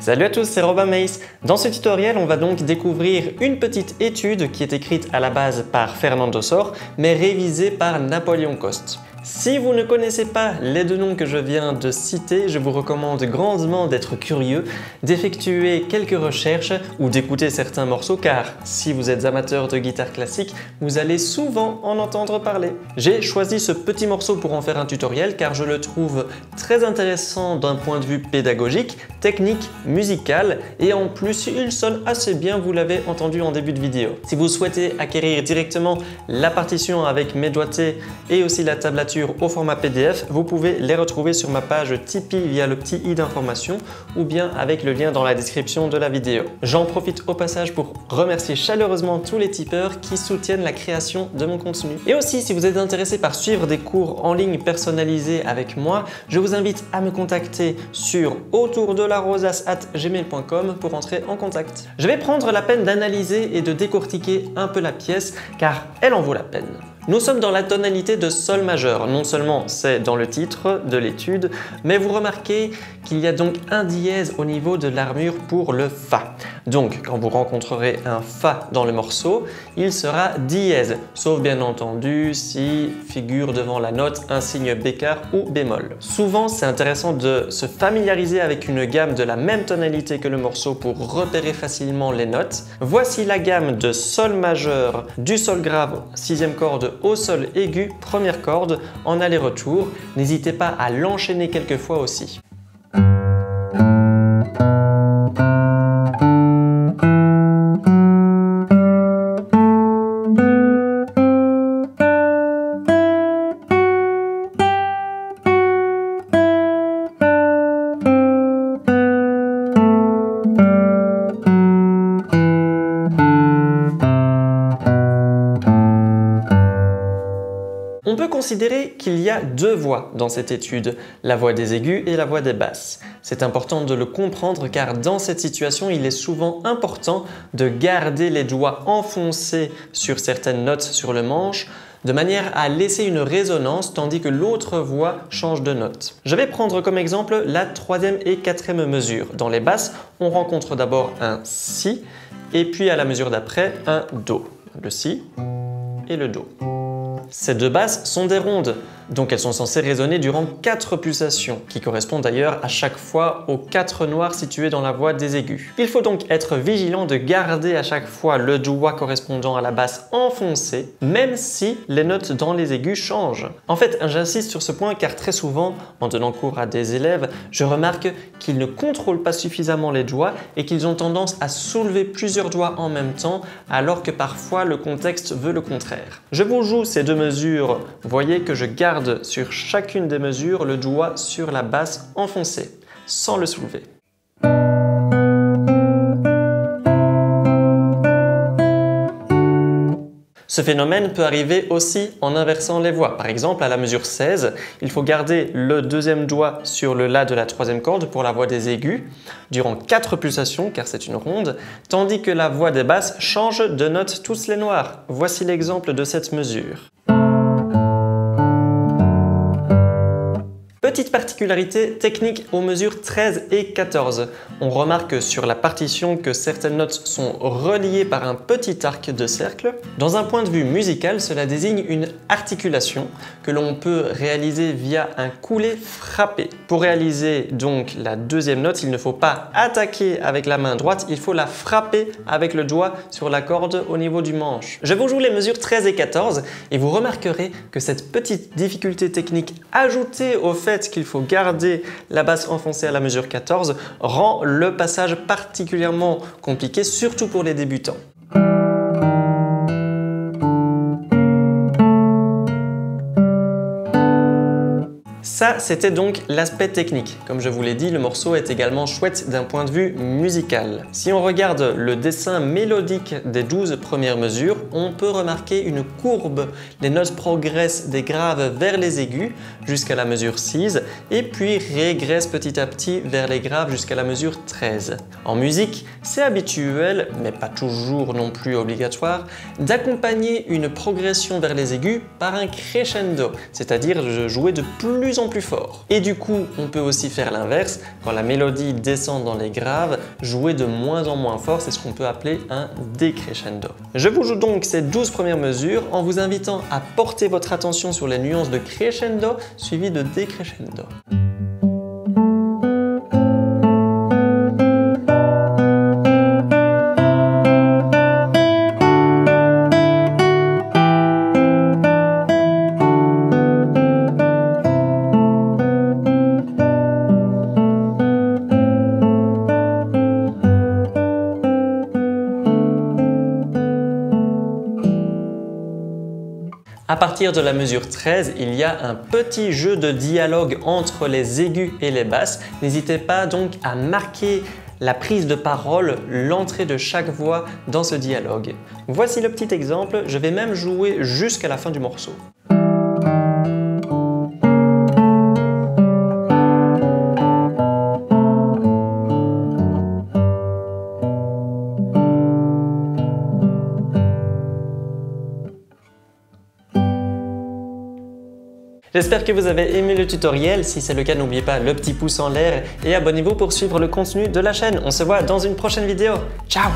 Salut à tous, c'est Robin Mace. Dans ce tutoriel, on va donc découvrir une petite étude qui est écrite à la base par Fernando Sor, mais révisée par Napoléon Coste. Si vous ne connaissez pas les deux noms que je viens de citer, je vous recommande grandement d'être curieux, d'effectuer quelques recherches ou d'écouter certains morceaux car si vous êtes amateur de guitare classique, vous allez souvent en entendre parler. J'ai choisi ce petit morceau pour en faire un tutoriel car je le trouve très intéressant d'un point de vue pédagogique, technique, musical et en plus il sonne assez bien, vous l'avez entendu en début de vidéo. Si vous souhaitez acquérir directement la partition avec mes doigtés et aussi la tablature au format PDF, vous pouvez les retrouver sur ma page Tipeee via le petit i d'information ou bien avec le lien dans la description de la vidéo. J'en profite au passage pour remercier chaleureusement tous les tipeurs qui soutiennent la création de mon contenu. Et aussi, si vous êtes intéressé par suivre des cours en ligne personnalisés avec moi, je vous invite à me contacter sur autourdelarosas@gmail.com pour entrer en contact. Je vais prendre la peine d'analyser et de décortiquer un peu la pièce car elle en vaut la peine. Nous sommes dans la tonalité de Sol majeur. Non seulement c'est dans le titre de l'étude, mais vous remarquez qu'il y a donc un dièse au niveau de l'armure pour le Fa. Donc, quand vous rencontrerez un Fa dans le morceau, il sera dièse, sauf bien entendu si figure devant la note un signe bécard ou bémol. Souvent, c'est intéressant de se familiariser avec une gamme de la même tonalité que le morceau pour repérer facilement les notes. Voici la gamme de Sol majeur, du Sol grave, 6e corde au Sol aigu, première corde, en aller-retour. N'hésitez pas à l'enchaîner quelques fois aussi. On peut considérer qu'il y a deux voix dans cette étude, la voix des aigus et la voix des basses. C'est important de le comprendre car dans cette situation, il est souvent important de garder les doigts enfoncés sur certaines notes sur le manche de manière à laisser une résonance tandis que l'autre voix change de note. Je vais prendre comme exemple la 3e et 4e mesure. Dans les basses, on rencontre d'abord un Si et puis à la mesure d'après un Do. Le Si et le Do. Ces deux basses sont des rondes, donc elles sont censées résonner durant 4 pulsations, qui correspondent d'ailleurs à chaque fois aux 4 noirs situés dans la voix des aigus. Il faut donc être vigilant de garder à chaque fois le doigt correspondant à la basse enfoncé, même si les notes dans les aigus changent. En fait, j'insiste sur ce point car très souvent, en donnant cours à des élèves, je remarque qu'ils ne contrôlent pas suffisamment les doigts et qu'ils ont tendance à soulever plusieurs doigts en même temps, alors que parfois le contexte veut le contraire. Je vous joue ces deux mesures, voyez que je garde sur chacune des mesures le doigt sur la basse enfoncée, sans le soulever. Ce phénomène peut arriver aussi en inversant les voix. Par exemple, à la mesure 16, il faut garder le deuxième doigt sur le La de la 3e corde pour la voix des aigus durant 4 pulsations, car c'est une ronde, tandis que la voix des basses change de note tous les noirs. Voici l'exemple de cette mesure. Petite particularité technique aux mesures 13 et 14. On remarque sur la partition que certaines notes sont reliées par un petit arc de cercle. Dans un point de vue musical, cela désigne une articulation que l'on peut réaliser via un couplet frappé. Pour réaliser donc la deuxième note, il ne faut pas attaquer avec la main droite, il faut la frapper avec le doigt sur la corde au niveau du manche. Je vous joue les mesures 13 et 14 et vous remarquerez que cette petite difficulté technique ajoutée au fait qu'il faut garder la basse enfoncée à la mesure 14 rend le passage particulièrement compliqué, surtout pour les débutants. Ça, c'était donc l'aspect technique. Comme je vous l'ai dit, le morceau est également chouette d'un point de vue musical. Si on regarde le dessin mélodique des 12 premières mesures, on peut remarquer une courbe. Les notes progressent des graves vers les aigus jusqu'à la mesure 6 et puis régressent petit à petit vers les graves jusqu'à la mesure 13. En musique, c'est habituel, mais pas toujours non plus obligatoire, d'accompagner une progression vers les aigus par un crescendo, c'est-à-dire de jouer de plus en son plus fort. Et du coup, on peut aussi faire l'inverse. Quand la mélodie descend dans les graves, jouer de moins en moins fort, c'est ce qu'on peut appeler un décrescendo. Je vous joue donc ces 12 premières mesures en vous invitant à porter votre attention sur les nuances de crescendo suivies de décrescendo. À partir de la mesure 13, il y a un petit jeu de dialogue entre les aigus et les basses. N'hésitez pas donc à marquer la prise de parole, l'entrée de chaque voix dans ce dialogue. Voici le petit exemple, je vais même jouer jusqu'à la fin du morceau. J'espère que vous avez aimé le tutoriel. Si c'est le cas, n'oubliez pas le petit pouce en l'air et abonnez-vous pour suivre le contenu de la chaîne. On se voit dans une prochaine vidéo. Ciao!